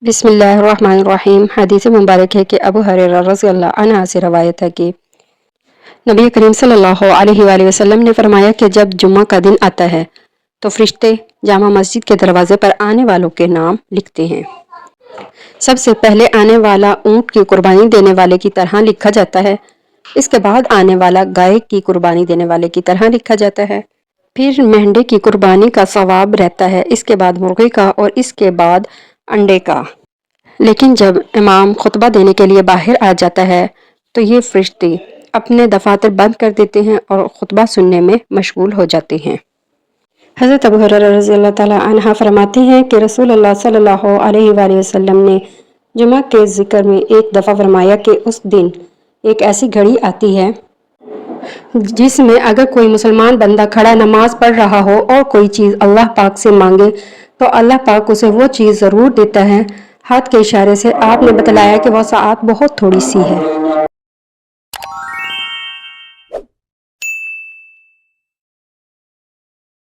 بسم اللہ الرحمن الرحیم۔ حدیث مبارک ہے کہ ابو ہریرہ رضی اللہ عنہ سے روایت ہے کہ نبی کریم صلی اللہ علیہ وآلہ وسلم نے فرمایا کہ جب جمعہ کا دن آتا ہے تو فرشتے جامع مسجد کے دروازے پر آنے والوں کے نام لکھتے ہیں۔ سب سے پہلے آنے والا اونٹ کی قربانی دینے والے کی طرح لکھا جاتا ہے، اس کے بعد آنے والا گائے کی قربانی دینے والے کی طرح لکھا جاتا ہے، پھر مہنڈے کی قربانی کا ثواب رہتا ہے، اس کے بعد مرغے کا اور اس کے بعد انڈے کا۔ لیکن جب امام خطبہ دینے کے لیے باہر آ جاتا ہے تو یہ فرشتے اپنے دفاتر بند کر دیتے ہیں اور خطبہ سننے میں مشغول ہو جاتے ہیں۔ حضرت ابو ہریرہ رضی اللہ تعالی عنہ فرماتے ہیں کہ رسول اللہ صلی اللہ علیہ وآلہ وسلم نے جمعہ کے ذکر میں ایک دفعہ فرمایا کہ اس دن ایک ایسی گھڑی آتی ہے جس میں اگر کوئی مسلمان بندہ کھڑا نماز پڑھ رہا ہو اور کوئی چیز اللہ پاک سے مانگے تو اللہ پاک اسے وہ چیز ضرور دیتا ہے۔ ہاتھ کے اشارے سے آپ نے بتلایا کہ وہ ساعت بہت تھوڑی سی ہے۔